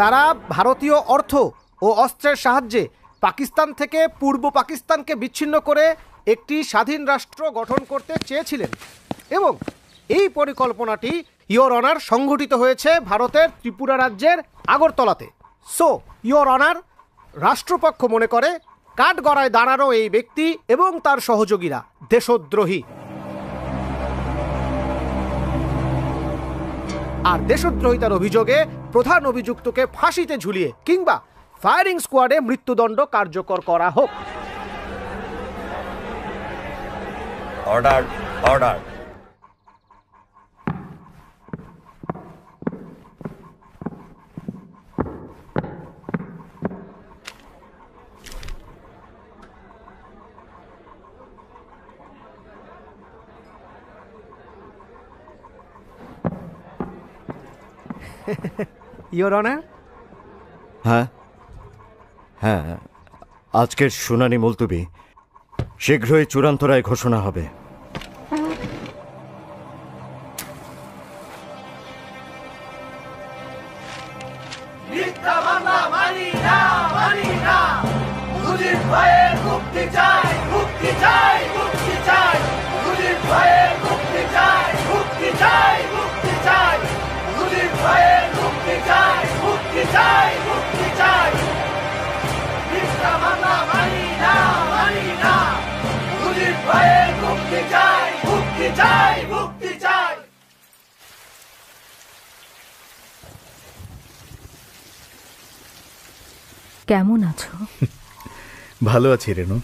তারা ভারতীয় অর্থ ও অস্ত্রের সাহায্যে পাকিস্তান থেকে পূর্ব পাকিস্তানকে বিচ্ছিন্ন করে একটি স্বাধীন রাষ্ট্র গঠন করতে চেয়েছিলেন এবং এই পরিকল্পনাটি ইয়োর অনার সংঘটিত হয়েছে ভারতের ত্রিপুরা রাজ্যের আগরতলাতে। সো ইয়োর অনার, রাষ্ট্রপক্ষ মনে করে কাঠগড়ায় দাঁড়ানো এই ব্যক্তি এবং তার সহযোগীরা দেশদ্রোহী, আর দেশদ্রোহিতার অভিযোগে প্রধান অভিযুক্তকে ফাঁসিতে ঝুলিয়ে কিংবা ফায়ারিং স্কোয়াডে মৃত্যুদণ্ড কার্যকর করা হোক। Order, order. Your honour. হ্যাঁ হ্যাঁ, আজকের শুনানি মুলতুবি, শীঘ্রই চূড়ান্ত রায় ঘোষণা হবে। কেমন আছো? ভালো আছি রেনু।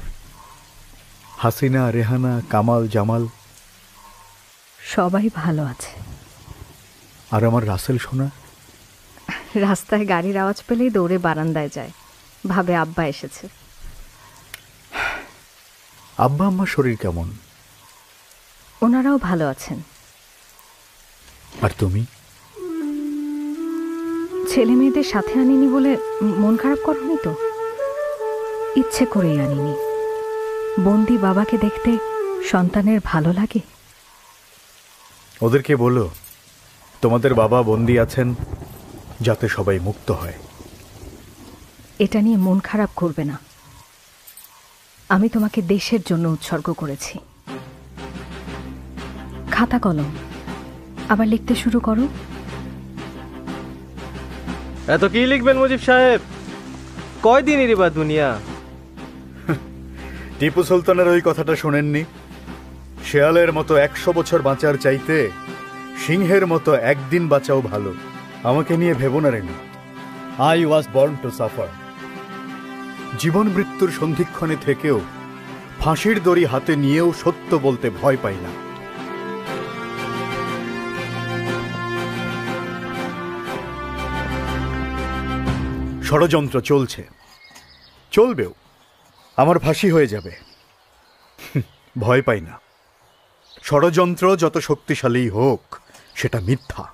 হাসিনা, রেহানা, কামাল, জামাল সবাই ভালো আছে। আর আমার রাসেল সোনা? রাস্তায় গাড়ির আওয়াজ পেলেই দৌড়ে বারান্দায় যায়, ভাবে আব্বা এসেছে। আব্বা আম্মার শরীর কেমন? ওনারাও ভালো আছেন। আর তুমি? ছেলে মেয়েদের সাথে আনিনি বলে মন খারাপ করনি তো? ইচ্ছে করেই আনিনি। বন্দি বাবাকে দেখতে সন্তানের ভালো লাগে। ওদেরকে বলো তোমাদের বাবা বন্দি আছেন যাতে সবাই মুক্ত হয়। এটা নিয়ে মন খারাপ করবে না। আমি তোমাকে দেশের জন্য উৎসর্গ করেছি। খাতা কলম আবার লিখতে শুরু করো। এত কি লিখবেন মুজিব সাহেব? কয়দিনেরই বা দুনিয়া। টিপু সুলতানের ওই কথাটা শোনেননি? শেয়ালের মতো 100 বছর বাঁচার চাইতে সিংহের মতো একদিন বাঁচাও ভালো। আমাকে নিয়ে ভেবো না Renu. I was born to suffer. জীবন মৃত্যুর সন্ধিক্ষণে থেকেও ফাঁসির দড়ি হাতে নিয়েও সত্য বলতে ভয় পাই না। ষড়যন্ত্র চলছে, চলবেও। আমার ফাঁসি হয়ে যাবে, ভয় পাই না। ষড়যন্ত্র যত শক্তিশালী হোক সেটা মিথ্যা।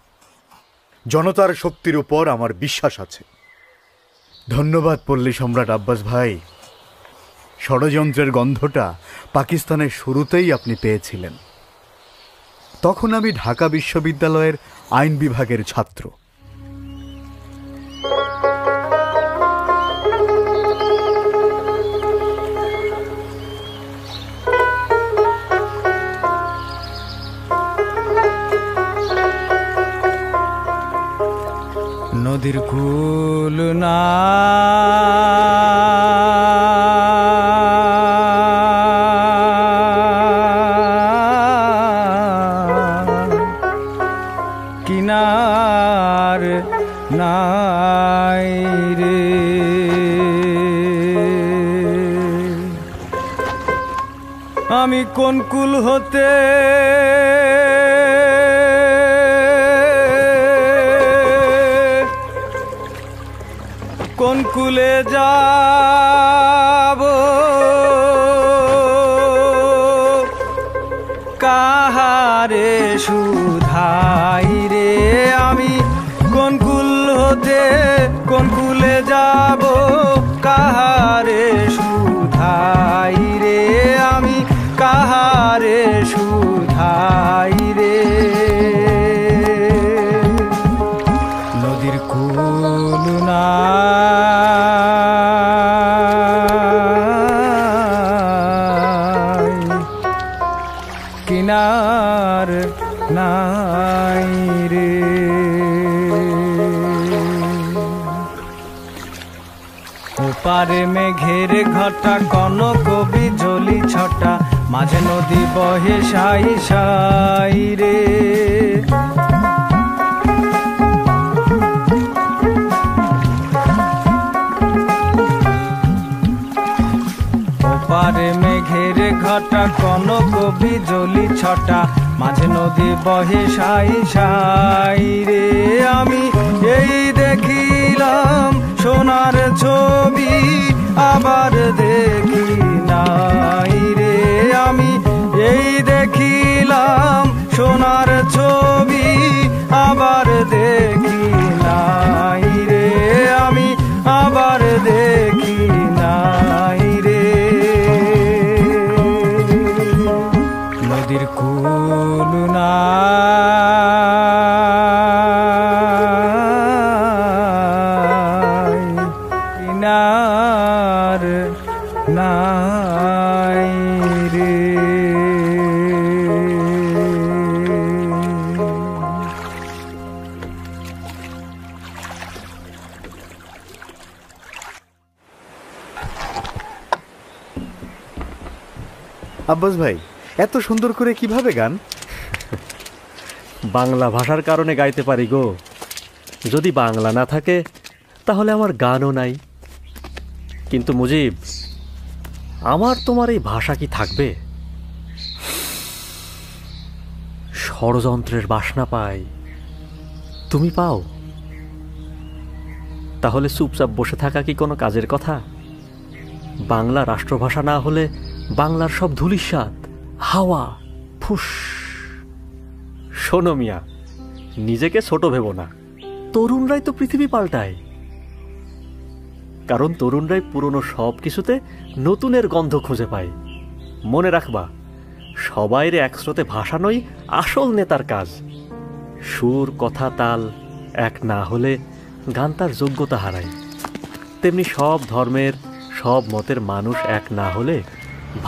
জনতার শক্তির উপর আমার বিশ্বাস আছে। ধন্যবাদ পল্লী সম্রাট আব্বাস ভাই। ষড়যন্ত্রের গন্ধটা পাকিস্তানের শুরুতেই আপনি পেয়েছিলেন। তখন আমি ঢাকা বিশ্ববিদ্যালয়ের আইন বিভাগের ছাত্র। নদীর কুল না কিনার নাই রে, আমি কোন কুল হতে কোন কুলে যাব কাহারে সুধাই রে আমি কোন কুল হতে কোন কুলে যাব কাহারে সুধাই রে আমি কাহারে সুধাই রে নদীর কুল নাই কিনার নাই রে ওপারে মেঘের ঘটা কনক বিজলি ছটা মাঝে নদী বহে সাই সাই রে ওপারে মেঘের ঘটা কনক বিজলি ছটা মাঝে নদী বহে সাই সাই রে আমি এই দেখিলাম সোনার ছবি আবার দেখি নাই রে আমি এই দেখিলাম সোনার ছবি আবার দেখি নাই রে আমি আবার দেখি নাই রে নদীর কুল নাই কিনার নাই রে আব্বাস ভাই, এত সুন্দর করে কিভাবে গান? বাংলা ভাষার কারণে গাইতে পারি গো। যদি বাংলা না থাকে তাহলে আমার গানও নাই। কিন্তু মুজিব, আমার তোমার এই ভাষা কি থাকবে? ষড়যন্ত্রের বাসনা পাই, তুমি পাও। তাহলে চুপচাপ বসে থাকা কি কোনো কাজের কথা? বাংলা রাষ্ট্রভাষা না হলে বাংলার সব ধূলিসাৎ হাওয়া ফুস। শোনো মিয়া, নিজেকে ছোট ভেবো না। তরুণরাই তো পৃথিবী পাল্টায়, কারণ তরুণরাই পুরনো সব কিছুতে নতুনের গন্ধ খুঁজে পায়। মনে রাখবা, সবাইরে একস্রোতে ভাসানোই আসল নেতার কাজ। সুর, কথা, তাল এক না হলে গান তার যোগ্যতা হারায়। তেমনি সব ধর্মের, সব মতের মানুষ এক না হলে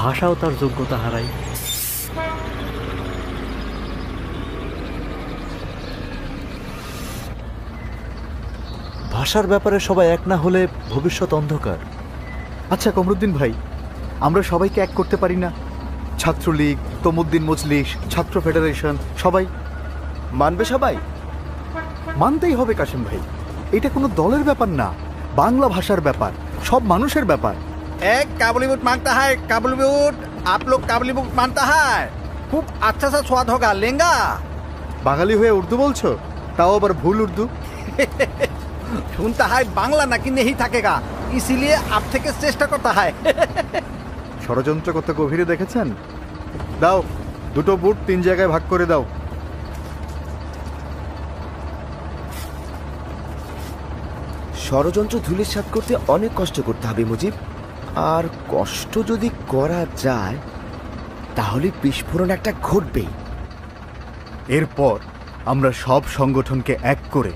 ভাষাও তার যোগ্যতা হারায়। ভাষার ব্যাপারে সবাই এক না হলে ভবিষ্যৎ অন্ধকার। আচ্ছা কমরুদ্দিন ভাই, আমরা সবাইকে এক করতে পারি না? ছাত্রলীগ, তমুদ্দিন মজলিস, ছাত্র ফেডারেশন, সবাই মানবে? সবাই মানতেই হবে কাশিম ভাই। এটা কোনো দলের ব্যাপার না, বাংলা ভাষার ব্যাপার, সব মানুষের ব্যাপার। एक काबुली बुट मांगता है, काबुली बुट। आप लोग काबुली बुट मानता है, खूब अच्छा सा स्वाद होगा, लेंगा। বাঙালি হয়ে উর্দু বলছো, তাও আবার ভুল উর্দু। सुनता है बांग्ला ना कि नहीं थकेगा, इसीलिए आप থেকে চেষ্টা করতে হয়। ষড়যন্ত্র কত গভীরে দেখেছেন? দাও, দুটো বুট 3 জায়গায় ভাগ করে দাও। ষড়যন্ত্র ধূলিসাৎ করতে অনেক কষ্ট করতে হবে মুজিব, আর কষ্ট যদি করা যায় তাহলে বিস্ফোরণ একটা ঘটবেই। এরপর আমরা সব সংগঠনকে এক করে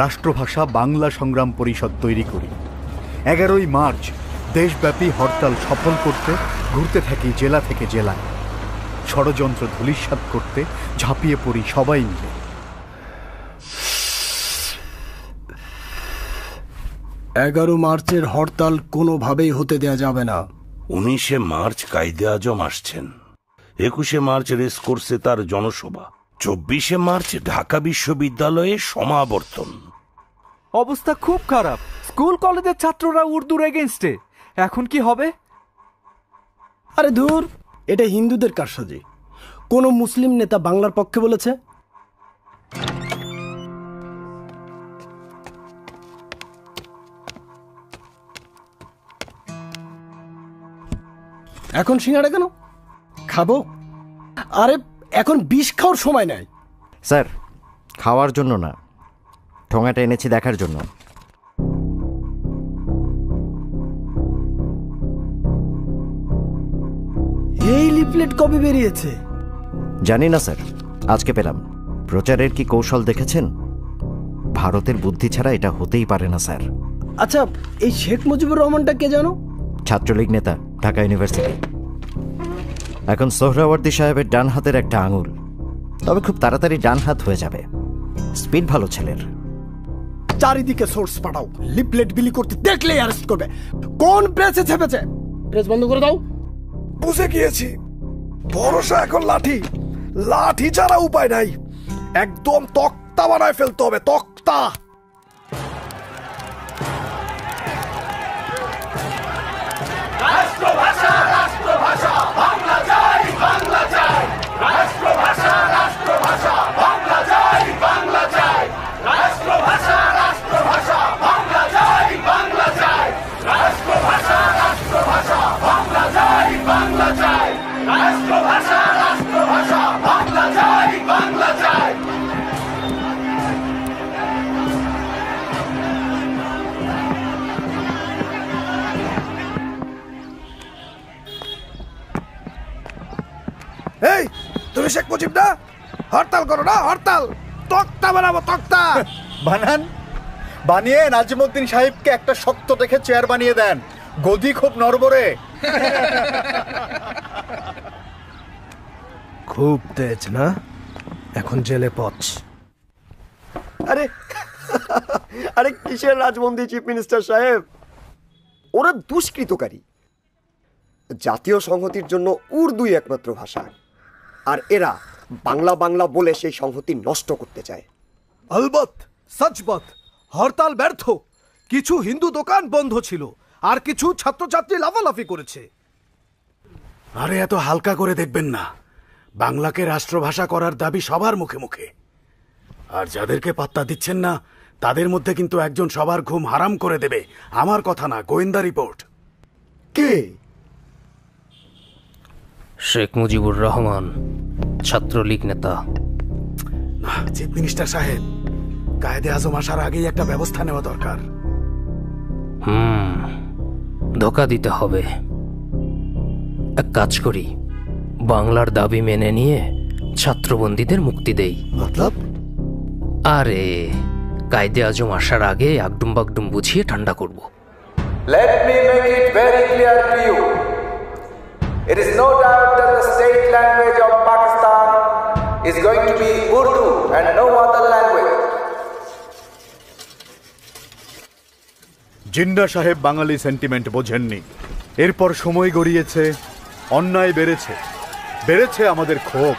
রাষ্ট্রভাষা বাংলা সংগ্রাম পরিষদ তৈরি করি। 11ই মার্চ দেশব্যাপী হরতাল সফল করতে ঘুরতে থাকি জেলা থেকে জেলায়। ষড়যন্ত্র ধূলিসাৎ করতে ঝাঁপিয়ে পড়ি সবাই মিলে। 11 মার্চের হরতাল কোনোভাবেই হতে দেয়া যাবে না। 19শে মার্চ কায়দে আজম আসছেন, 21শে মার্চ রেসকোর্সে তার জনসভা, 24শে মার্চ ঢাকা বিশ্ববিদ্যালয়ে সমাবর্তন। অবস্থা খুব খারাপ। স্কুল কলেজের ছাত্ররা উর্দুর এগেইনস্টে। এখন কি হবে? আরে ধুর, এটা হিন্দুদের কারসাজি। কোন মুসলিম নেতা বাংলার পক্ষে বলেছে? এখন সিঙ্গাড়া কেন খাবো? আরে এখন বিষ খাওয়ার সময় নাই। স্যার, খাওয়ার জন্য না, ঠোঙাটা এনেছি দেখার জন্য। এই লিফলেট কবে বেরিয়েছে? জানি না স্যার, আজকে পেলাম। প্রচারের কি কৌশল দেখেছেন? ভারতের বুদ্ধি ছাড়া এটা হতেই পারে না স্যার। আচ্ছা, এই শেখ মুজিবুর রহমানটা কে জানো? ছাত্রলীগ নেতা, ঢাকা ইউনিভার্সিটি। এখন সোহরাওয়ার্দী সাহেবের ডান হাতের একটা আঙুল, তবে খুব তাড়াতাড়ি ডান হাত হয়ে যাবে। স্পিড ভালো ছেলের। চারিদিকে সোর্স পাঠাও, লিফলেট বিলি করতে দেখলেই অ্যারেস্ট করবে। কোন প্রেসে ছেপেছে? প্রেস বন্ধ করে দাও। বুঝে গিয়েছি, ভরসা এখন লাঠি। লাঠি ছাড়া উপায় নাই, একদম তক্তা বানায় ফেলতে হবে, তক্তা। রাষ্ট্রভাষা রাষ্ট্রভাষা বাংলা চাই, বাংলা চাই। রাষ্ট্রভাষা রাষ্ট্রভাষা বাংলা চাই, বাংলা চাই। রাষ্ট্রভাষা রাষ্ট্রভাষা বাংলা চাই, বাংলা চাই। রাষ্ট্রভাষা রাষ্ট্রভাষা বাংলা চাই, বাংলা চাই। রাষ্ট্রভাষা রাষ্ট্রভাষা বাংলা চাই, বাংলা চাই। এই, তুমি শেখ মুজিব না? হরতাল করো না, হরতাল। তক্তা বানাবো, তক্তা। বানান, বানিয়ে নাজিমউদ্দিন সাহেবকে একটা শক্ত দেখে চেয়ার বানিয়ে দেন। গদি খুব নড়বড়ে। খুব তেজ না? এখন জেলে পচ। আরে আরে কিসের রাজবন্দী চিফ মিনিস্টার সাহেব? ওরা দুষ্কৃতকারী। জাতীয় সংহতির জন্য উর্দুই একমাত্র ভাষা, আর এরা বাংলা বাংলা বলে সেই সংহতি নষ্ট করতে চায়। আলবত, সচবত, হরতাল ব্যর্থ। কিছু হিন্দু দোকান বন্ধ ছিল, আর কিছু ছাত্রছাত্রী লাফালাফি করেছে। আরে এত হালকা করে দেখবেন না, বাংলাকে রাষ্ট্রভাষা করার দাবি সবার মুখে মুখে। আর যাদেরকে পাত্তা দিচ্ছেন না, তাদের মধ্যে কিন্তু একজন সবার ঘুম হারাম করে দেবে। আমার কথা না, গোয়েন্দা রিপোর্ট। কে? শেখ মুজিবুর রহমান, ছাত্রলীগ নেতা। চিফ মিনিস্টার সাহেব, কায়েদে আজম আসার আগেই একটা ব্যবস্থা নেওয়া দরকার। ধোকা দিতে হবে। এক কাজ করি, বাংলার দাবি মেনে নিয়ে ছাত্রবন্দীদের মুক্তি দেই। মতলব? আরে কায়েদে আজম আসার আগে আগডুম বাগডুম বুঝিয়ে ঠান্ডা করব। Let me make it very clear to you. It is no doubt that the state language of Pakistan is going to be Urdu and no other language. Jinnah সাহেব বাঙালি সেন্টিমেন্ট বোঝেননি। এরপর সময় গড়িয়েছে, অন্যায় বেড়েছে, বেড়েছে আমাদের ক্ষোভ।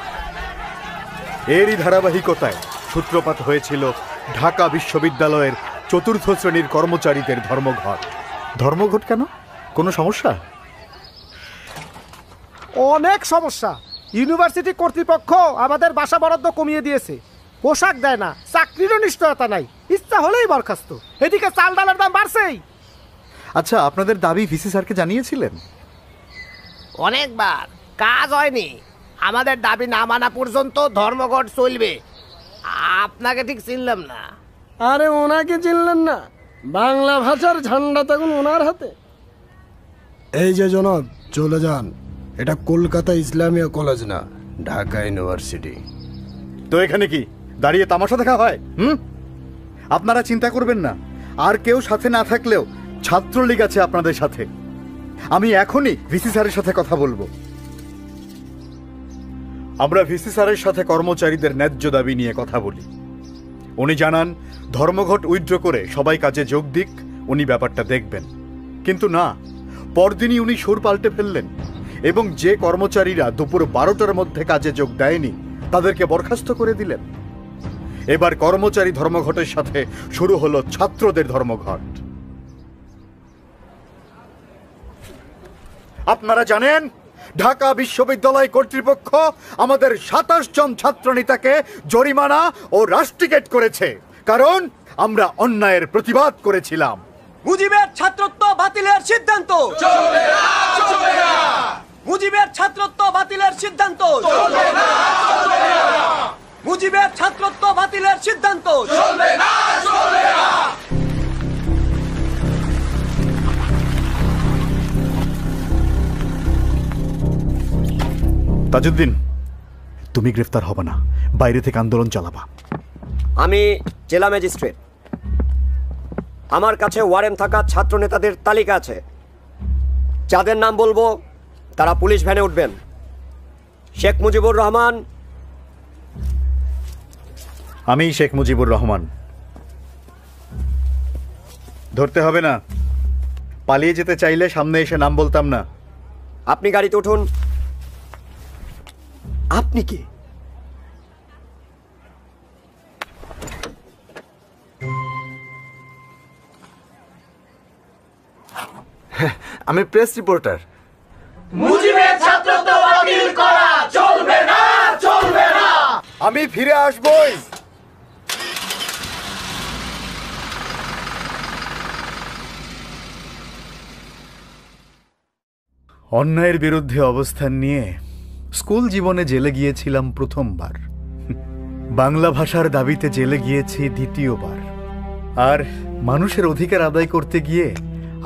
এরই ধারাবাহিকতায় সূত্রপাত হয়েছিল ঢাকা বিশ্ববিদ্যালয়ের চতুর্থ শ্রেণীর কর্মচারীদের ধর্মঘট। ধর্মঘট কেন? কোনো সমস্যা? অনেক সমস্যা। ইউনিভার্সিটি কর্তৃপক্ষ আমাদের বাসা বরাদ্দ কমিয়ে দিয়েছে, পোশাক দেয় না, চাকরিরও নিশ্চয়তা নাই, ইচ্ছা হলেই বরখাস্ত। এদিকে চাল ডালের দাম বাড়ছেই। আচ্ছা, আপনাদের দাবি ভিসি স্যারকে জানিয়েছিলেন? অনেকবার, কাজ হয়নি। আমাদের দাবি না মানা পর্যন্ত ধর্মঘট চলবে। আপনাকে ঠিক চিনলাম না। আরে ওনাকে চিনলেন না? বাংলা ভাষার ঝান্ডা তখন ওনার হাতে। এই যে জনাব, চলে যান। এটা কলকাতা ইসলামিয়া কলেজ না, ঢাকা ইউনিভার্সিটি। তো এখানে কি দাঁড়িয়ে তামাশা দেখা হয়? আপনারা চিন্তা করবেন না, আর কেউ সাথে না থাকলেও ছাত্রলীগ আছে আপনাদের সাথে। আমি এখনই ভিসি স্যারের সাথে কথা বলবো। আমরা ভিসি স্যারের সাথে কর্মচারীদের ন্যায্য দাবি নিয়ে কথা বলি। উনি জানান ধর্মঘট উইথড্র করে সবাই কাজে যোগ দিক, উনি ব্যাপারটা দেখবেন। কিন্তু না, পরদিনই উনি সুর পাল্টে ফেললেন এবং যে কর্মচারীরা দুপুর 12টার মধ্যে কাজে যোগ দেয়নি তাদেরকে বরখাস্ত করে দিলেন। এবার কর্মচারী ধর্মঘটের সাথে শুরু হলো ছাত্রদের ধর্মঘট। আপনারা জানেন ঢাকা বিশ্ববিদ্যালয় কর্তৃপক্ষ আমাদের 27 জন ছাত্রনেতাকে জরিমানা ও রাস্টিকেট করেছে, কারণ আমরা অন্যায়ের প্রতিবাদ করেছিলাম। মুজিবের ছাত্রত্ব বাতিলের সিদ্ধান্ত চলবে না, চলবে না। মুজিবের ছাত্রত্ব বাতিলের সিদ্ধান্ত চলবে না, চলবে না। মুজিবের ছাত্রত্ব বাতিলের সিদ্ধান্ত চলবে না, চলবে না। তাজউদ্দিন, তুমি গ্রেফতার হবে না, বাইরে থেকে আন্দোলন চালাবা। আমি জেলা ম্যাজিস্ট্রেট, আমার কাছে ওয়ারেন্ট থাকা ছাত্র নেতাদের তালিকা আছে। যাদের নাম বলবো তারা পুলিশ ভ্যানে উঠবেন। শেখ মুজিবুর রহমান। আমি শেখ মুজিবুর রহমান। ধরতে হবে না, পালিয়ে যেতে চাইলে সামনে এসে নাম বলতাম না। আপনি গাড়িতে উঠুন। আপনি কে? আমি প্রেস রিপোর্টার। মুজিবের ছাত্রত্ব বাতিল করা চলবে না, চলবে না। আমি ফিরে আসবই। অন্যায়ের বিরুদ্ধে অবস্থান নিয়ে স্কুল জীবনে জেলে গিয়েছিলাম প্রথমবার, বাংলা ভাষার দাবিতে জেলে গিয়েছি দ্বিতীয়বার, আর মানুষের অধিকার আদায় করতে গিয়ে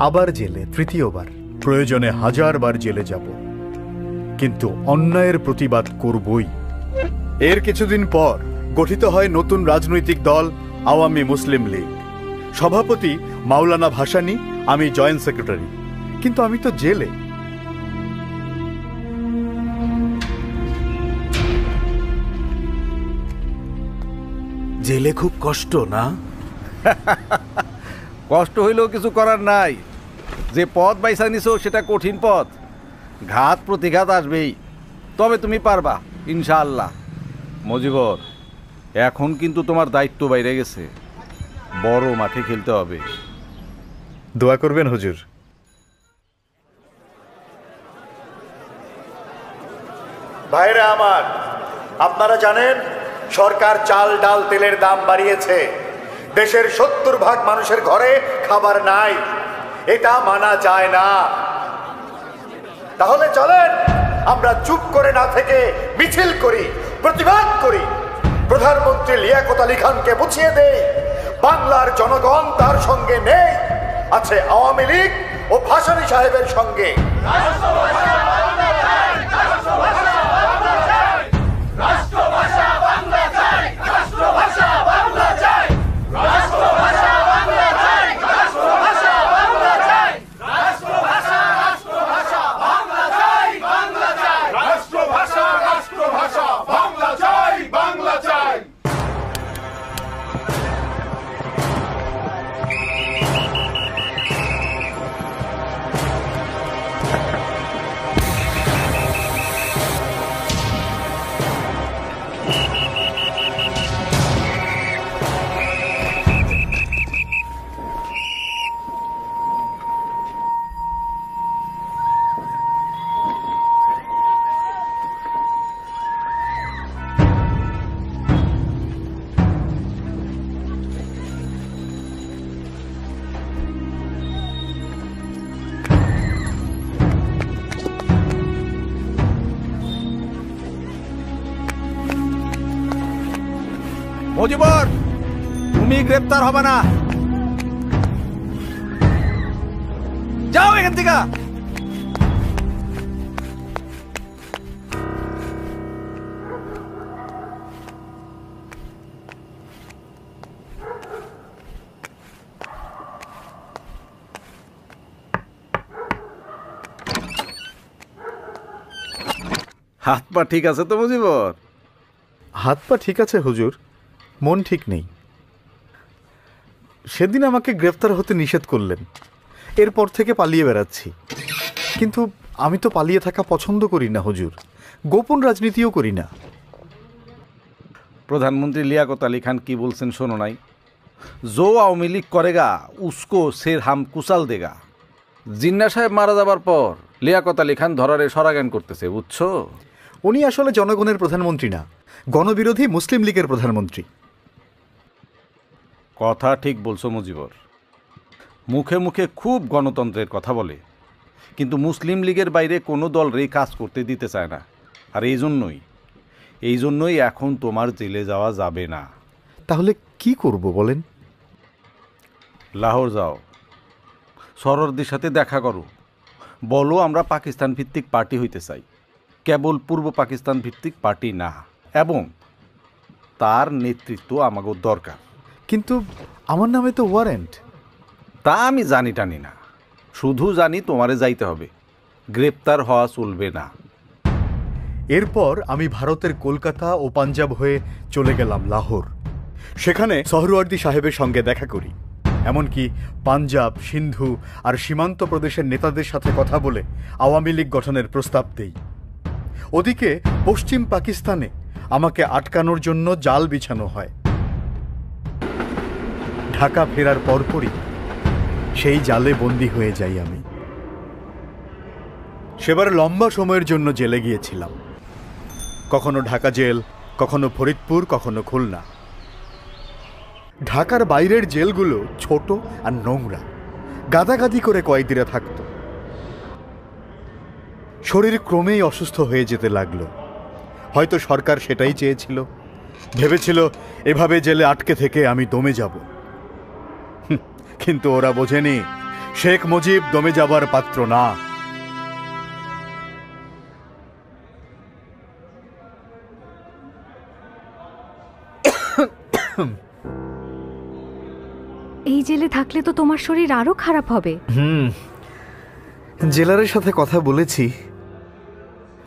আবার জেলে তৃতীয়বার। প্রয়োজনে 1000 বার জেলে যাব, কিন্তু অন্যায়ের প্রতিবাদ করবই। এর কিছুদিন পর গঠিত হয় নতুন রাজনৈতিক দল আওয়ামী মুসলিম লীগ। সভাপতি মাওলানা ভাসানী, আমি জয়েন্ট সেক্রেটারি। কিন্তু আমি তো জেলে। জেলে খুব কষ্ট না? কষ্ট হইলেও কিছু করার নাই। যে পথ বাইসা নিছো সেটা কঠিন পথ, ঘাত প্রতিঘাত আসবেই, তবে তুমি পারবা ইনশাআল্লাহ। মজিবর, এখন কিন্তু তোমার দায়িত্ব বাইরে গেছে, বড় মাঠে খেলতে হবে। দোয়া করবেন হুজুর। ভাইরা আমার, আপনারা জানেন সরকার চাল ডাল তেলের দাম বাড়িয়েছে। দেশের 70% মানুষের ঘরে খাবার নাই, এটা মানা যায় না। তাহলে চলেন আমরা চুপ করে না থেকে মিছিল করি, প্রতিবাদ করি, প্রধানমন্ত্রী লিয়াকত আলী খানকে বুঝিয়ে দেই বাংলার জনগণ তার সঙ্গে নেই, আছে আওয়ামী লীগ ও ভাসানী সাহেবের সঙ্গে। মজিবর, তুমি গ্রেপ্তার হবে না, যাও এখান থেকে। হাত পা ঠিক আছে তো মজিবর? হাত পা ঠিক আছে হুজুর, মন ঠিক নেই। সেদিন আমাকে গ্রেফতার হতে নিষেধ করলেন, এরপর থেকে পালিয়ে বেড়াচ্ছি। কিন্তু আমি তো পালিয়ে থাকা পছন্দ করি না হুজুর, গোপন রাজনীতিও করি না। প্রধানমন্ত্রী লিয়াকত আলী খান কি বলছেন শোনো নাই? জো আওয়ামী লীগ করেগা উসকো সের হাম কুচাল দেগা। জিন্না সাহেব মারা যাবার পর লিয়াকত আলী খান ধরারে সরাগান করতেছে, বুঝছো? উনি আসলে জনগণের প্রধানমন্ত্রী না, গণবিরোধী মুসলিম লীগের প্রধানমন্ত্রী। কথা ঠিক বলছো মুজিবর, মুখে মুখে খুব গণতন্ত্রের কথা বলে, কিন্তু মুসলিম লীগের বাইরে কোনো দল রে কাজ করতে দিতে চায় না। আর এই জন্যই এখন তোমার জেলে যাওয়া যাবে না। তাহলে কি করব বলেন? লাহোর যাও, সরোয়ারদের সাথে দেখা করো, বলো আমরা পাকিস্তান ভিত্তিক পার্টি হইতে চাই, কেবল পূর্ব পাকিস্তান ভিত্তিক পার্টি না, এবং তার নেতৃত্ব আমাকে দরকার। কিন্তু আমার নামে তো ওয়ারেন্ট। তা আমি জানি টানি না, শুধু জানি তোমারে যাইতে হবে, গ্রেপ্তার হওয়া চলবে না। এরপর আমি ভারতের কলকাতা ও পাঞ্জাব হয়ে চলে গেলাম লাহোর। সেখানে সোহরাওয়ার্দী সাহেবের সঙ্গে দেখা করি, এমনকি পাঞ্জাব, সিন্ধু আর সীমান্ত প্রদেশের নেতাদের সাথে কথা বলে আওয়ামী লীগ গঠনের প্রস্তাব দেই। ওদিকে পশ্চিম পাকিস্তানে আমাকে আটকানোর জন্য জাল বিছানো হয়। ঢাকা ফেরার পরপরই সেই জালে বন্দী হয়ে যাই আমি। সেবার লম্বা সময়ের জন্য জেলে গিয়েছিলাম, কখনো ঢাকা জেল, কখনো ফরিদপুর, কখনো খুলনা। ঢাকার বাইরের জেলগুলো ছোট আর নোংরা, গাদাগাদি করে কয়েদিরা থাকত। শরীর ক্রমেই অসুস্থ হয়ে যেতে লাগলো। হয়তো সরকার সেটাই চেয়েছিল, ভেবেছিল এভাবে জেলে আটকে থেকে আমি দমে যাব। কিন্তু ওরা বোঝেনি শেখ মুজিব দমে যাবার পাত্র না। এই জেলে থাকলে তো তোমার শরীর আরো খারাপ হবে। জেলারের সাথে কথা বলেছি,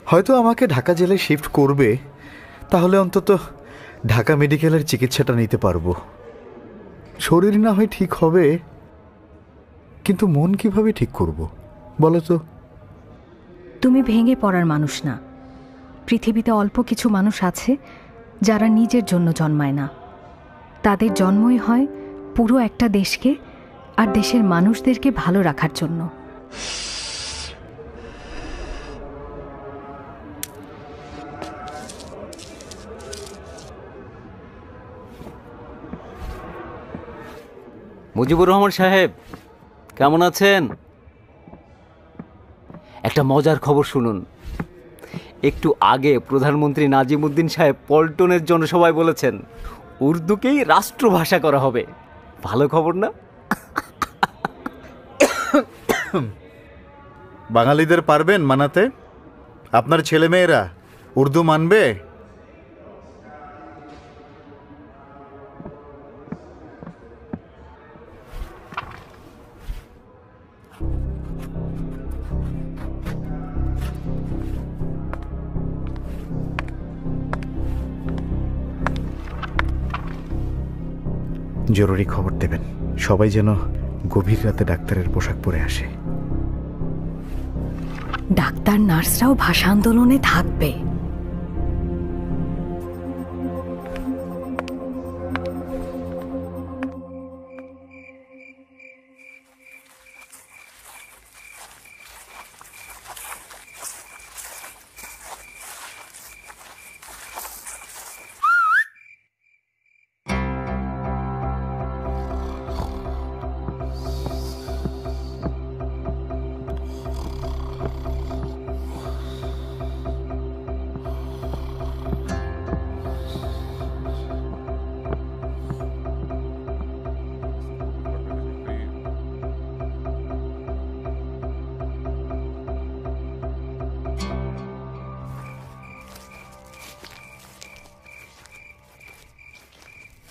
হয়তো আমাকে ঢাকা জেলে শিফট করবে, তাহলে অন্তত ঢাকা মেডিকেলের চিকিৎসাটা নিতে পারবো। শরীর না হয় ঠিক হবে, কিন্তু মন কিভাবে ঠিক করব বলো তো? তুমি ভেঙে পড়ার মানুষ না। পৃথিবীতে অল্প কিছু মানুষ আছে যারা নিজের জন্য জন্মায় না, তাদের জন্মই হয় পুরো একটা দেশকে আর দেশের মানুষদেরকে ভালো রাখার জন্য। মুজিবুর রহমান সাহেব, কেমন আছেন? একটা মজার খবর শুনুন। একটু আগে প্রধানমন্ত্রী নাজিমুদ্দিন সাহেব পল্টনের জনসভায় বলেছেন উর্দুকেই রাষ্ট্রভাষা করা হবে। ভালো খবর না? বাঙালিদের পারবেন মানাতে? আপনার ছেলেমেয়েরা উর্দু মানবে? জরুরি খবর দেবেন, সবাই যেন গভীর রাতে ডাক্তারের পোশাক পরে আসে। ডাক্তার নার্সরাও ভাষা আন্দোলনে থাকবে।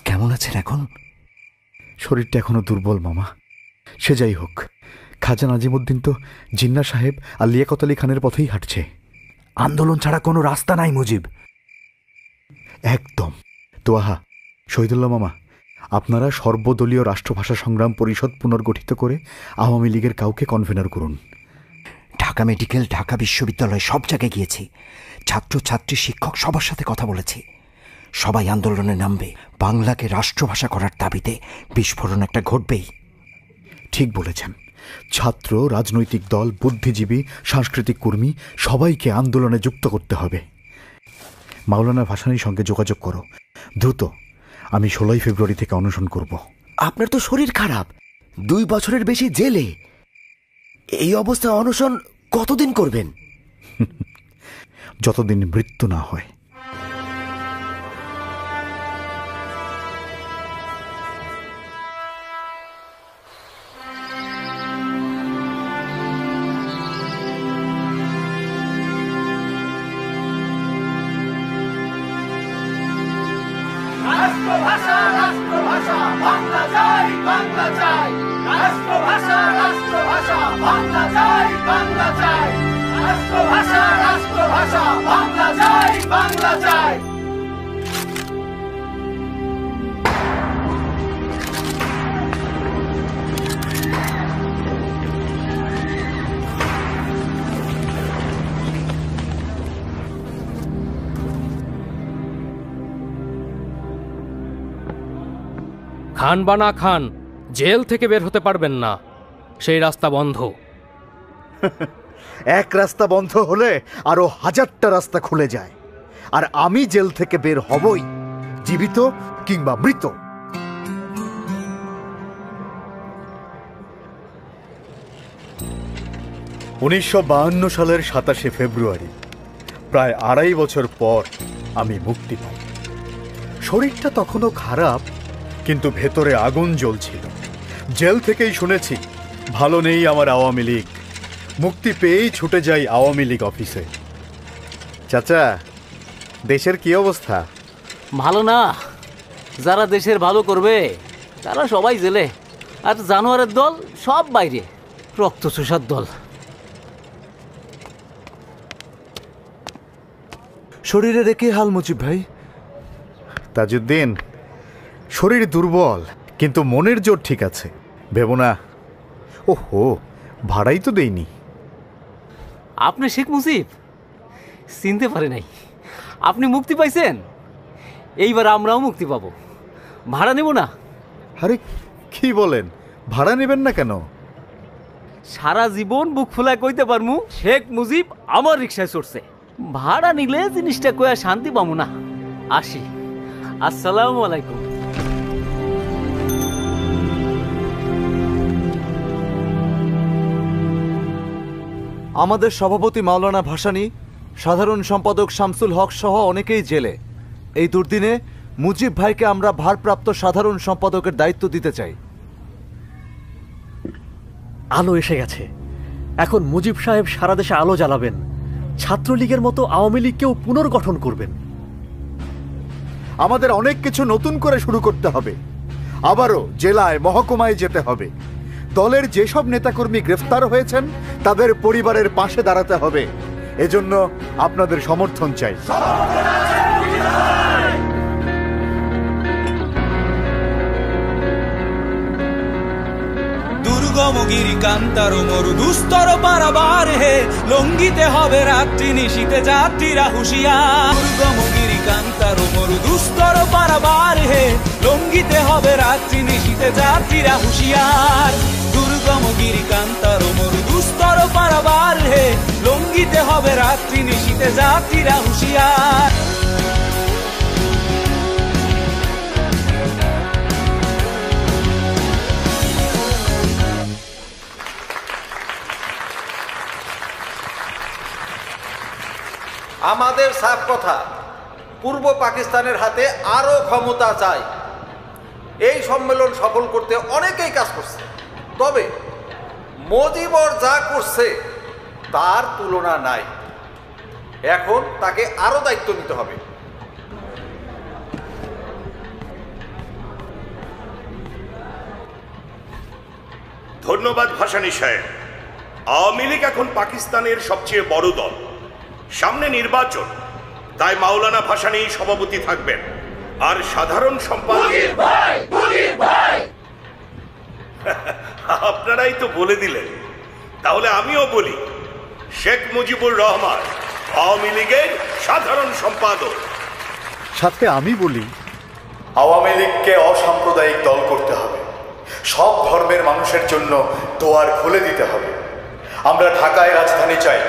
কেমন আছেন এখন? শরীরটা এখনো দুর্বল মামা। সে যাই হোক, খাজা নাজিমুদ্দিন তো জিন্না সাহেব আর লিয়াকত আলী খানের পথেই হাঁটছে। আন্দোলন ছাড়া কোনো রাস্তা নাই মুজিব। একদম। তোয়াহা, শহীদুল্লাহ মামা, আপনারা সর্বদলীয় রাষ্ট্রভাষা সংগ্রাম পরিষদ পুনর্গঠিত করে আওয়ামী লীগের কাউকে কনভেনার করুন। ঢাকা মেডিকেল, ঢাকা বিশ্ববিদ্যালয় সব জায়গায় গিয়েছি, ছাত্র ছাত্রী শিক্ষক সবার সাথে কথা বলেছি। সবাই আন্দোলনে নামবে। বাংলাকে রাষ্ট্রভাষা করার দাবিতে বিস্ফোরণ একটা ঘটবেই। ঠিক বলেছেন। ছাত্র, রাজনৈতিক দল, বুদ্ধিজীবী, সাংস্কৃতিক কর্মী সবাইকে আন্দোলনে যুক্ত করতে হবে। মাওলানা ভাসানীর সঙ্গে যোগাযোগ করো দ্রুত। আমি 16 ফেব্রুয়ারি থেকে অনশন করব। আপনার তো শরীর খারাপ, 2 বছরের বেশি জেলে। এই অবস্থায় অনশন কতদিন করবেন? যতদিন মৃত্যু না হয়। রাষ্ট্রভাষা রাষ্ট্রভাষা বাংলা চাই বাংলা চাই রাষ্ট্রভাষা রাষ্ট্রভাষা বাংলা চাই বাংলা চাই রাষ্ট্রভাষা রাষ্ট্রভাষা বাংলা চাই বাংলা চাই। খান বা না খান, জেল থেকে বের হতে পারবেন না, সেই রাস্তা বন্ধ। এক রাস্তা বন্ধ হলে আরো হাজারটা রাস্তা খুলে যায়, আর আমি জেল থেকে বের হবই, জীবিত কিংবা মৃত। সালের 27শে ফেব্রুয়ারি, প্রায় 2.5 বছর পর আমি মুক্তি পাই। শরীরটা তখনও খারাপ, কিন্তু ভেতরে আগুন জ্বলছিল। জেল থেকেই শুনেছি ভালো নেই আমার আওয়ামী লীগ। মুক্তি পেয়েই ছুটে যাই আওয়ামী লীগ অফিসে। চাচা, দেশের কি অবস্থা? ভালো না। যারা দেশের ভালো করবে তারা সবাই জেলে, আর জানোয়ারের দল সব বাইরে, রক্ত চোষার দল। শরীরে রেখে হাল মুজিব ভাই। তাজউদ্দিন, শরীর দুর্বল, কিন্তু মনের জোর ঠিক আছে। ভেবো না। ওহো, ভাড়াই তো দেইনি। আপনি শেখ মুজিব? চিনতে পারে নাই। আপনি মুক্তি পাইছেন, এইবার আমরাও মুক্তি পাবো। ভাড়া নেব না। আরে কি বলেন, ভাড়া নেবেন না কেন? সারা জীবন বুক ফুলায় কইতে পারমু শেখ মুজিব আমার রিক্সায় চড়ছে। ভাড়া নিলে জিনিসটা কয়া শান্তি পাবো না। আসি। আসসালামু আলাইকুম। আমাদের সভাপতি মাওলানা ভাসানী, সাধারণ সম্পাদক শামসুল হক সহ অনেকেই জেলে। এই দুর্দিনে মুজিব ভাইকে আমরা ভারপ্রাপ্ত সাধারণ সম্পাদকের দায়িত্ব দিতে চাই। আলো এসে গেছে। এখন মুজিব সাহেব সারা দেশে আলো জ্বালাবেন, ছাত্রলীগের মতো আওয়ামী লীগকেও পুনর্গঠন করবেন। আমাদের অনেক কিছু নতুন করে শুরু করতে হবে। আবারও জেলায়, মহকুমায় যেতে হবে। দলের যেসব নেতাকর্মী গ্রেফতার হয়েছেন তাদের পরিবারের পাশে দাঁড়াতে হবে। এজন্য আপনাদের সমর্থন চাই। দুর্গমগিরি কান্তার মরু দুস্তর পারাবার হে, লঙ্গিতে হবে রাত্রি নিশীতে যাত্রীরা হুঁশিয়ার। দুর্গমগিরি কান্তার মরু দুস্তর পারাবার হে, লঙ্গিতে হবে রাত্রি নিশীতে যাত্রীরা হুঁশিয়ার। দুর্গমগিরি কান্তার মরু দুস্তর পারাবার হে, লঙ্গিতে হবে রাত্রি নিশীতে যাত্রীরা হুঁশিয়ার। আমাদের সাফ কথা, পূর্ব পাকিস্তানের হাতে আরো ক্ষমতা চাই। এই সম্মেলন সফল করতে অনেকেই কাজ করছে, তবে মুজিবর যা করছে তার তুলনা নাই। এখন তাকে আরো দায়িত্ব নিতে হবে। ধন্যবাদ ভাসানী সাহেব। আওয়ামী লীগ এখন পাকিস্তানের সবচেয়ে বড় দল। সামনে নির্বাচন, তাই মাওলানা ভাসানী সভাপতি থাকবেন, আর সাধারণ সম্পাদক আপনারাই তো বলে দিলেন, তাহলে আমিও বলি, শেখ মুজিবুর রহমান আওয়ামী লীগের সাধারণ সম্পাদক। সাথে আমি বলি, আওয়ামী লীগকে অসাম্প্রদায়িক দল করতে হবে। সব ধর্মের মানুষের জন্য দোয়ার খুলে দিতে হবে। আমরা ঢাকায় রাজধানী চাই,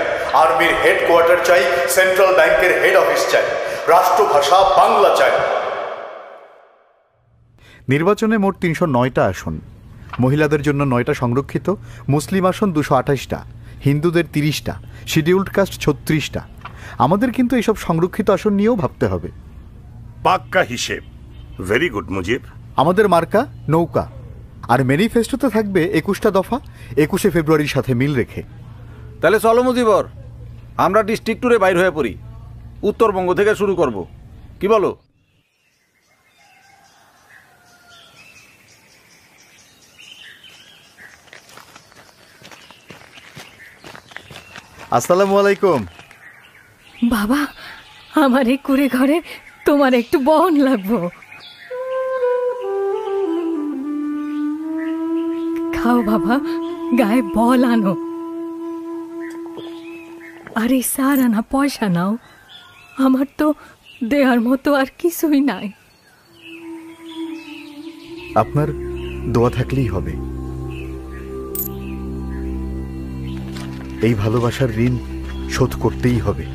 আর্মির হেডকোয়ার্টার চাই, সেন্ট্রাল ব্যাংকের হেড অফিস চাই, রাষ্ট্রভাষা বাংলা চাই। নির্বাচনে মোট 309টা আসন, মহিলাদের জন্য 9টা সংরক্ষিত, মুসলিম আসন 228টা, হিন্দুদের 30টা, শিডিউলড কাস্ট 36টা। আমাদের কিন্তু এইসব সংরক্ষিত আসন নিয়েও ভাবতে হবে। পাক্কা হিসেব। Very good Mujib. আমাদের মার্কা নৌকা, আর ম্যানিফেস্টোতে থাকবে 21টা দফা, 21শে ফেব্রুয়ারির সাথে মিল রেখে। তাহলে চলো মুজিবর, আমরা ডিস্ট্রিক্ট ট্যুরে বাইর হয়ে পড়ি। উত্তরবঙ্গ থেকে শুরু করব, কি বলো? আসসালামু আলাইকুম। বাবা, আমার এই কুড়ে ঘরে তোমার একটু বহন লাগবো। খাও বাবা, গায়ে বল আনো। আর এই সার আনা পয়সা নাও, আমার তো দেওয়ার মতো আর কিছুই নাই। আপনার দোয়া থাকলেই হবে। এই ভালোবাসার ঋণ শোধ করতেই হবে।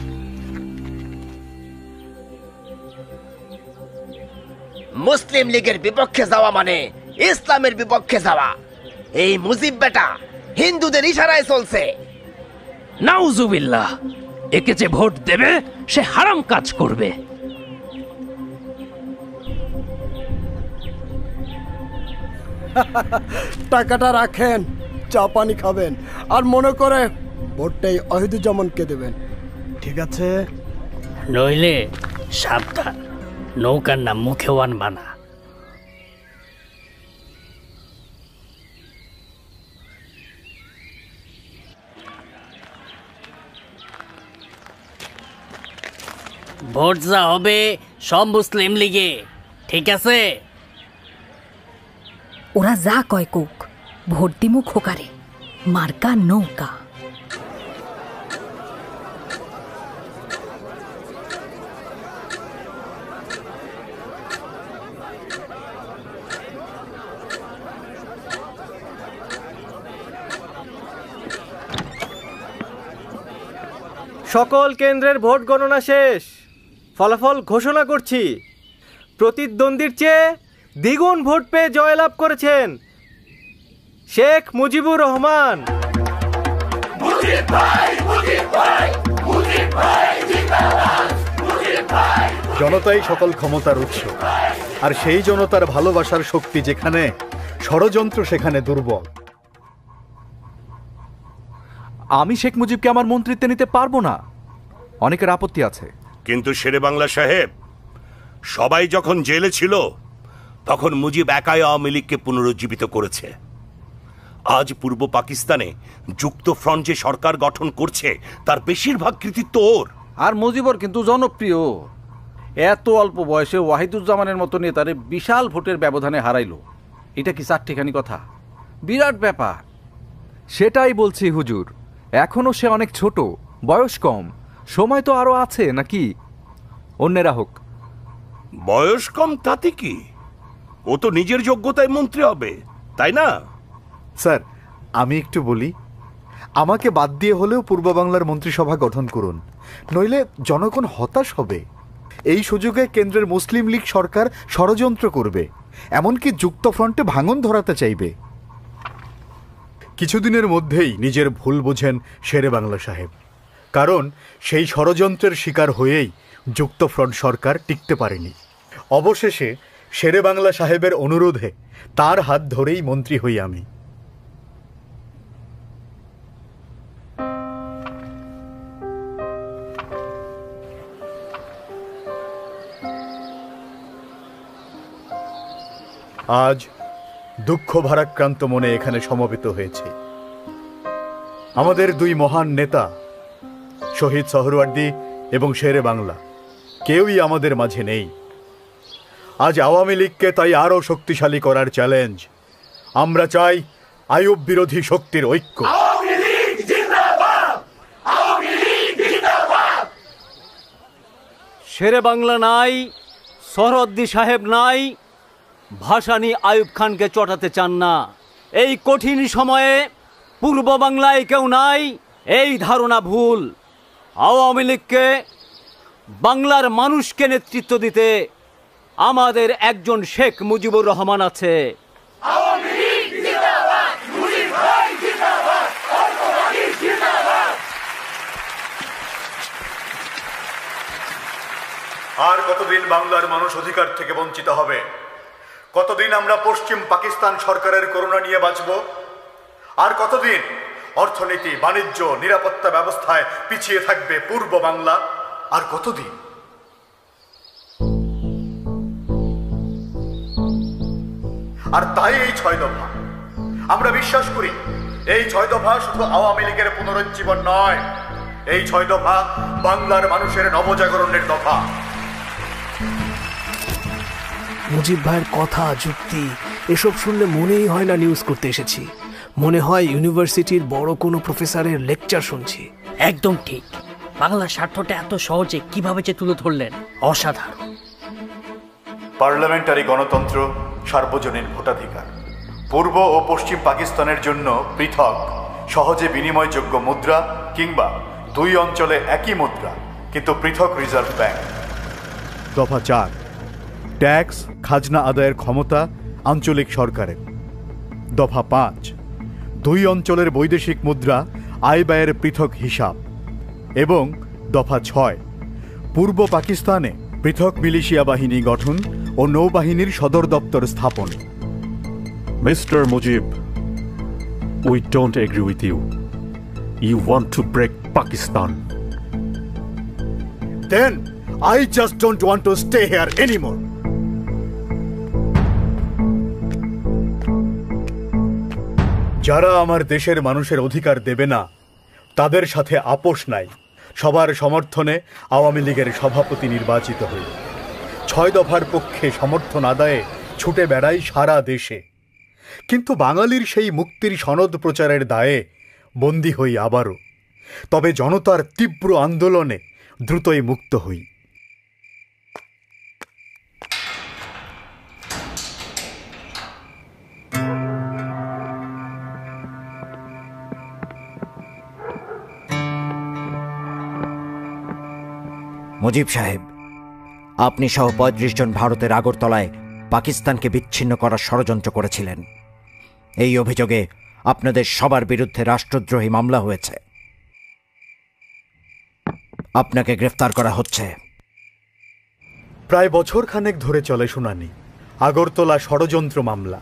মুসলিম লীগের বিপক্ষে যাওয়া মানে ইসলামের বিপক্ষে যাওয়া। এই মুজিব বেটা হিন্দুদের ইশারায় চলছে। নাউজুবিল্লাহ, একে যে ভোট দেবে সে হারাম কাজ করবে। টাকাটা রাখেন, চা পানি খাবেন, আর মনে করে ভোটটাই অহিদুজ্জামানকে দেবেন, ঠিক আছে? নইলে সাবধান, নৌকার নাম মুখেও আনবা না। ভোট যা হবে সব মুসলিম লীগে, ঠিক আছে? ওরা যা কয় কোক, ভোট দিমু খোকারে, মার্কা নৌকা। সকল কেন্দ্রের ভোট গণনা শেষ। ফলাফল ঘোষণা করছি। প্রতিদ্বন্দ্বীর চেয়ে দ্বিগুণ ভোট পেয়ে জয়লাভ করেছেন শেখ মুজিবুর রহমান। জনতাই সকল ক্ষমতার উৎস, আর সেই জনতার ভালোবাসার শক্তি যেখানে, ষড়যন্ত্র সেখানে দুর্বল। আমি শেখ মুজিবকে আমার মন্ত্রিত্বে নিতে পারবো না, অনেকের আপত্তি আছে। কিন্তু শেরে বাংলা সাহেব, সবাই যখন জেলে ছিল তখন মুজিব একাই আওয়ামী লীগকে পুনরুজ্জীবিত করেছে। আজ পূর্ব পাকিস্তানে যুক্ত ফ্রন্ট যে সরকার গঠন করছে তার বেশিরভাগ কৃতিত্ব ওর। আর মুজিবর কিন্তু জনপ্রিয়। এত অল্প বয়সে ওয়াহিদুজ্জামানের মতো নেতারে বিশাল ভোটের ব্যবধানে হারাইলো, এটা কি চারটিখানি কথা? বিরাট ব্যাপার। সেটাই বলছি হুজুর, এখনো সে অনেক ছোট, বয়স কম, সময় তো আরো আছে নাকি? অন্যেরা হোক। বয়স কম তাতে কি, ও তো নিজের যোগ্যতায় মন্ত্রী হবে, তাই না? স্যার, আমি একটু বলি, আমাকে বাদ দিয়ে হলেও পূর্ব বাংলার মন্ত্রিসভা গঠন করুন, নইলে জনগণ হতাশ হবে। এই সুযোগে কেন্দ্রের মুসলিম লীগ সরকার ষড়যন্ত্র করবে, এমনকি যুক্ত ফ্রন্টে ভাঙন ধরাতে চাইবে। কিছুদিনের মধ্যেই নিজের ভুল বোঝেন শেরে বাংলা সাহেব, কারণ সেই ষড়যন্ত্রের শিকার হয়েই যুক্ত ফ্রন্ট সরকার টিকতে পারেনি। অবশেষে শেরে বাংলা সাহেবের অনুরোধে তার হাত ধরেই মন্ত্রী হই আমি। আজ দুঃখ ভারাক্রান্ত মনে এখানে সমবেত হয়েছে। আমাদের দুই মহান নেতা শহীদ সোহরাওয়ার্দী এবং শেরে বাংলা কেউই আমাদের মাঝে নেই। আজ আওয়ামী লীগকে তাই আরও শক্তিশালী করার চ্যালেঞ্জ। আমরা চাই আইয়ুব বিরোধী শক্তির ঐক্য। শেরে বাংলা নাই, সোহরাওয়ার্দী সাহেব নাই, ভাসানী আইয়ুব খানকে চটাতে চান না। এই কঠিন সময়ে পূর্ব বাংলায় কেউ নাই, এই ধারণা ভুল। আওয়ামী লীগকে, বাংলার মানুষকে নেতৃত্ব দিতে আমাদের একজন শেখ মুজিবুর রহমান আছে। বাংলার মানুষ অধিকার থেকে বঞ্চিত হবে? কতদিন আমরা পশ্চিম পাকিস্তান সরকারের করুণা নিয়ে বাঁচব? আর কতদিন অর্থনীতি, বাণিজ্য, নিরাপত্তা ব্যবস্থায় পিছিয়ে থাকবে পূর্ব বাংলা? আর কতদিন? আর তাই এই 6 দফা, আমরা বিশ্বাস করি এই 6 দফা শুধু আওয়ামী লীগের পুনরুজ্জীবন নয়, এই 6 দফা বাংলার মানুষের নবজাগরণের দফা। মুজিব ভাইয়ের কথা, যুক্তি এসব শুনলে মনেই হয় না নিউজ করতে এসেছি, মনে হয় ইউনিভার্সিটির বড় কোনো প্রফেসরের লেকচার শুনছি। একদম ঠিক। বাংলার স্বার্থটা এত সহজে কিভাবে যে তুলে ধরলেন, অসাধারণ। পার্লামেন্টারি গণতন্ত্র, সার্বজনীন ভোটাধিকার, পূর্ব ও পশ্চিম পাকিস্তানের জন্য পৃথক সহজে বিনিময়যোগ্য মুদ্রা, কিংবা 2 অঞ্চলে একই মুদ্রা কিন্তু পৃথক রিজার্ভ ব্যাংক। দফা 4, ট্যাক্স খাজনা আদায়ের ক্ষমতা আঞ্চলিক সরকারের। দফা 5, 2 অঞ্চলের বৈদেশিক মুদ্রা, আয় ব্যয়ের পৃথক হিসাব। এবং দফা 6, পূর্ব পাকিস্তানে পৃথক মিলিশিয়া বাহিনী গঠন ও নৌবাহিনীর সদর দপ্তর স্থাপন। Mr. Mujib, we don't agree with you. You want to break Pakistan. Then I just don't want to stay here anymore. যারা আমার দেশের মানুষের অধিকার দেবে না, তাদের সাথে আপোষ নাই। সবার সমর্থনে আওয়ামী লীগের সভাপতি নির্বাচিত হই। 6 দফার পক্ষে সমর্থন আদায়ে ছুটে বেড়াই সারা দেশে। কিন্তু বাঙালির সেই মুক্তির সনদ প্রচারের দায়ে বন্দী হই আবারও। তবে জনতার তীব্র আন্দোলনে দ্রুতই মুক্ত হই। মুজিব সাহেব, আপনি সহ 35 জন ভারতের আগরতলায় পাকিস্তানকে বিচ্ছিন্ন করার ষড়যন্ত্র করেছিলেন। এই অভিযোগে আপনাদের সবার বিরুদ্ধে রাষ্ট্রদ্রোহী মামলা হয়েছে। আপনাকে গ্রেফতার করা হচ্ছে। প্রায় বছরখানেক ধরে চলে শুনানি আগরতলা ষড়যন্ত্র মামলা,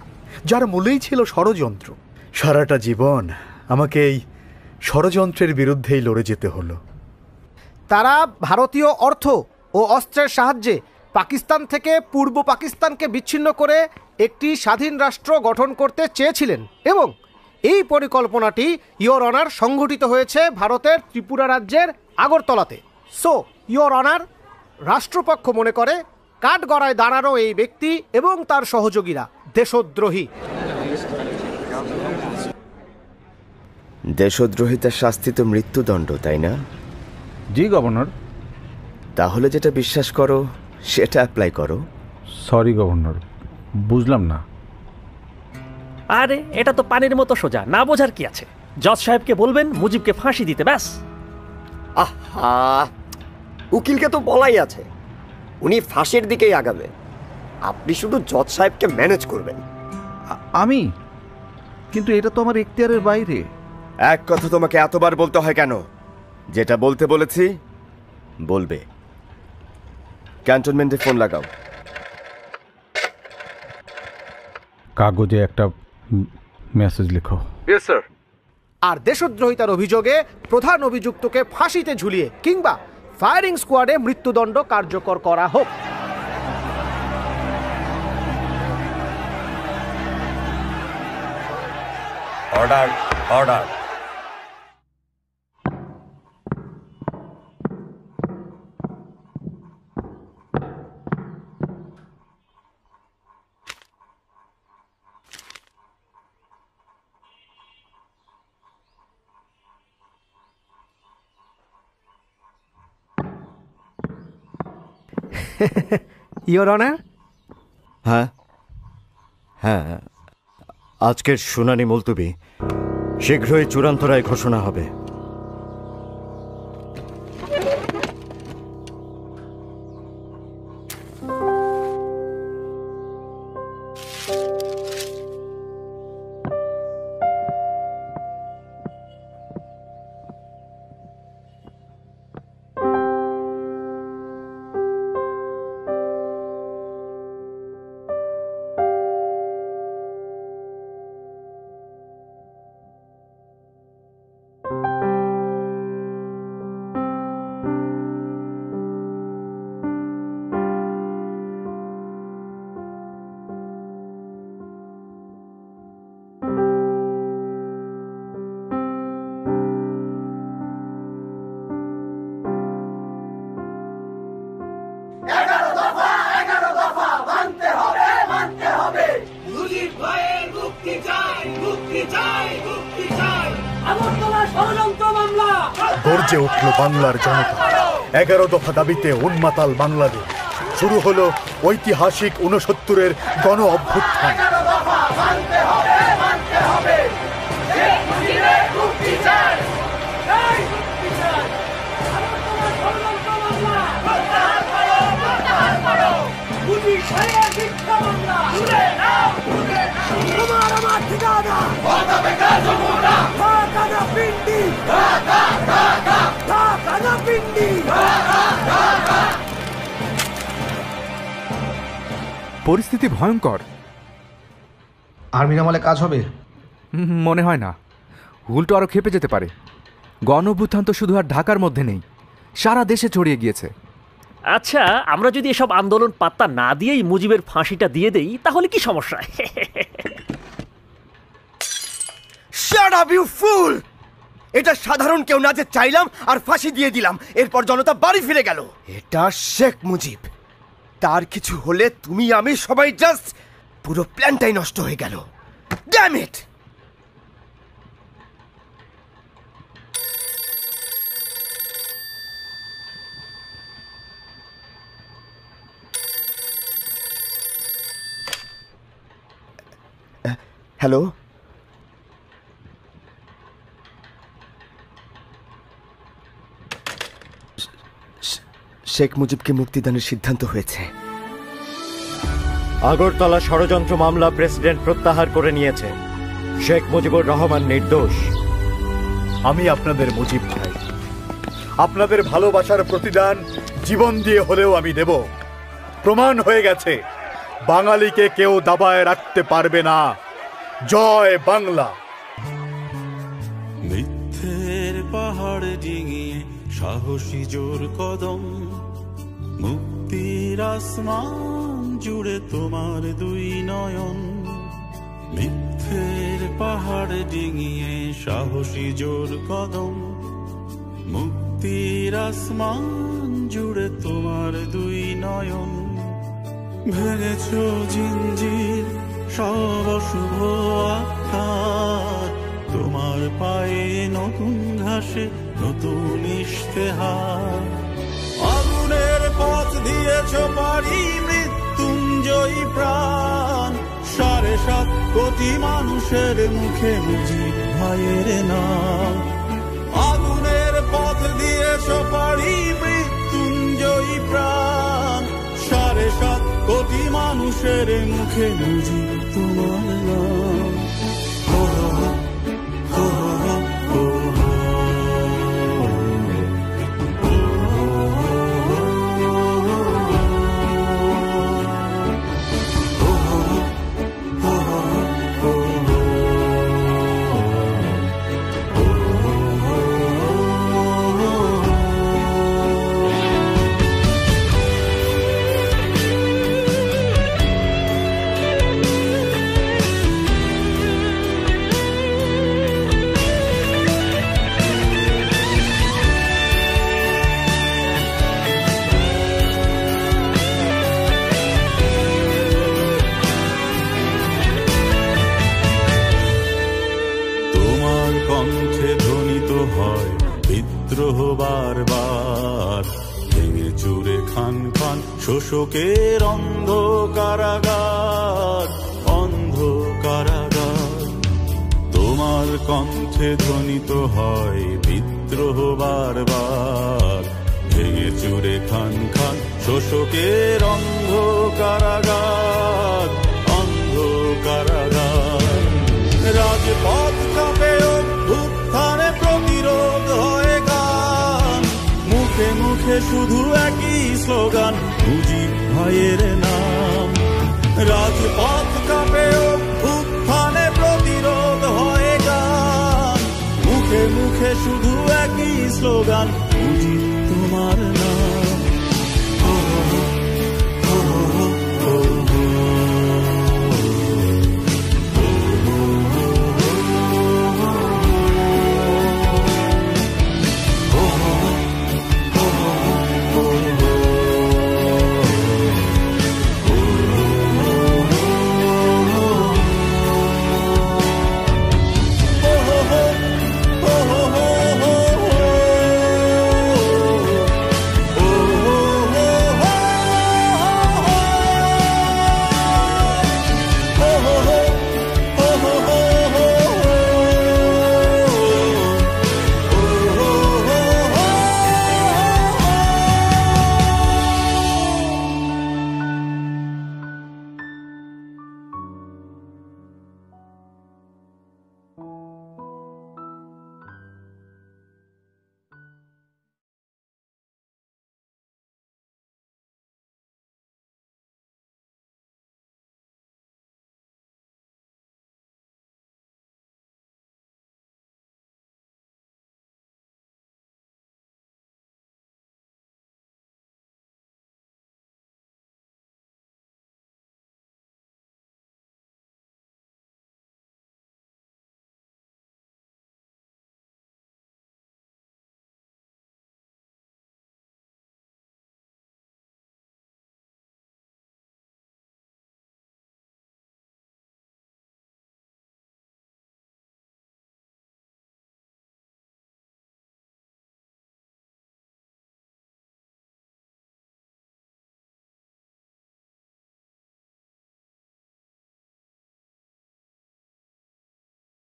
যার মূলেই ছিল ষড়যন্ত্র। সারাটা জীবন আমাকে এই ষড়যন্ত্রের বিরুদ্ধেই লড়ে যেতে হলো। তারা ভারতীয় অর্থ ও অস্ত্রের সাহায্যে পাকিস্তান থেকে পূর্ব পাকিস্তানকে বিচ্ছিন্ন করে একটি স্বাধীন রাষ্ট্র গঠন করতে চেয়েছিলেন এবং এই পরিকল্পনাটি ইয়োর অনার সংঘটিত হয়েছে ভারতের ত্রিপুরা রাজ্যের আগরতলাতে। সো ইয়োর অনার, রাষ্ট্রপক্ষ মনে করে কাঠগড়ায় দাঁড়ানো এই ব্যক্তি এবং তার সহযোগীরা দেশদ্রোহী। দেশদ্রোহিতার শাস্তি তো মৃত্যুদণ্ড, তাই না? জি গভর্নর। তাহলে যেটা বিশ্বাস করো সেটা অ্যাপ্লাই করো। সরি গভর্নর, বুঝলাম না। আরে এটা তো পানির মতো সোজা, না বোঝার কি আছে? জজ সাহেবকে বলবেন মুজিবকে ফাঁসি দিতে, ব্যাস। আহা, উকিলকে তো বলাই আছে, উনি ফাঁসির দিকেই আগাবে। আপনি শুধু জজ সাহেবকে ম্যানেজ করবেন। আমি কিন্তু এটা তো আমার এখতিয়ারের বাইরে। এক কথা তোমাকে এতবার বলতে হয় কেন? যেটা বলতে বলেছি বলবে। ক্যান্টনমেন্টে ফোন লাগাও। কাগজে একটা মেসেজ লিখো। Yes sir. আর দেশদ্রোহিতার অভিযোগে প্রধান অভিযুক্তকে ফাঁসিতে ঝুলিয়ে কিংবা ফায়ারিং স্কোয়াডে মৃত্যুদণ্ড কার্যকর করা হোক। Order, order. Your honour. হ্যাঁ হ্যাঁ, আজকের শুনানি মুলতবি। শীঘ্রই চূড়ান্ত রায় ঘোষণা হবে। গর্জে উঠল বাংলার জনতা। 11 দফা দাবিতে উন্মাতাল বাংলাদেশ। শুরু হলো ঐতিহাসিক 69-এর গণ অভ্যুত্থান। পরিস্থিতি ভয়ঙ্কর। আর্মির আমলে কাজ হবে মনে হয় না, উল্টো আরো খেপে যেতে পারে। গণ অভ্যুত্থান তো শুধু আর ঢাকার মধ্যে নেই, সারা দেশে ছড়িয়ে গিয়েছে। আচ্ছা, আমরা যদি এসব আন্দোলন পাত্তা না দিয়েই মুজিবের ফাঁসিটা দিয়ে দেই তাহলে কি সমস্যা? শাট আপ ইউ ফুল! এটা সাধারণ কেউ না যে চাইলাম আর ফাঁসি দিয়ে দিলাম, এরপর জনতা বাড়ি ফিরে গেল। এটা শেখ মুজিব। তার কিছু হলে তুমি আমি সবাই জাস্ট পুরো প্ল্যানটাই নষ্ট হয়ে গেল। Damn it! হ্যালো, শেখ মুজিবকে মুক্তিদানের সিদ্ধান্ত হয়েছে। আগরতলা ষড়যন্ত্র মামলা প্রেসিডেন্ট প্রত্যাহার করে নিয়েছে। শেখ মুজিবুর রহমান নির্দোষ। আমি আপনাদের মুজিব ভাই, আপনাদের ভালোবাসার প্রতিদান জীবন দিয়ে হলেও আমি দেব। প্রমাণ হয়ে গেছে বাঙালিকে কেউ দাবায় রাখতে পারবে না। জয় বাংলা। মিথ্যের পাহাড় ডিঙিয়ে সাহসী জোর কদম, মুক্তির আসমান জুড়ে তোমার দুই নয়ন। মিথ্যের পাহাড় ডিঙিয়ে সাহসী জোর কদম, মুক্তির আসমান জুড়ে তোমার দুই নয়ন। ভেঙেছ জিঞ্জির সব অশুভ আকার, তোমার পায়ে নতুন ঘাসে নতুন ইশতেহার। আগুনের পথ দিয়েছ পারি মৃত্যুঞ্জয়ী প্রাণ, 7.5 কোটি মানুষের মুখে মুজিব ভাইয়ের নাম। আগুনের পথ দিয়েছ পারি মৃত্যুঞ্জয়ী প্রাণ, 7.5 কোটি মানুষের মুখে মুজিব তোমার নাম। বারবার ভেঙে চুরে খান খান শোষকের অন্ধ কারাগার, অন্ধ কারাগার। তোমার কণ্ঠে ধ্বনিত হয় বিদ্রোহ বারবার, ভেঙে চুরে খান খান শোষকের অন্ধ কারাগার, অন্ধ কারাগার। রাজপথ কাঁপে অভ্যুত্থানে প্রতিরোধ হয় গান, মুখে মুখে শুধু একই স্লোগান, মুজিব ভাইয়ের নাম। রাজপথ কাঁপে অভ্যুত্থানে প্রতিরোধ হয় গান, মুখে মুখে শুধু একই স্লোগান, মুজিব তোমার নাম।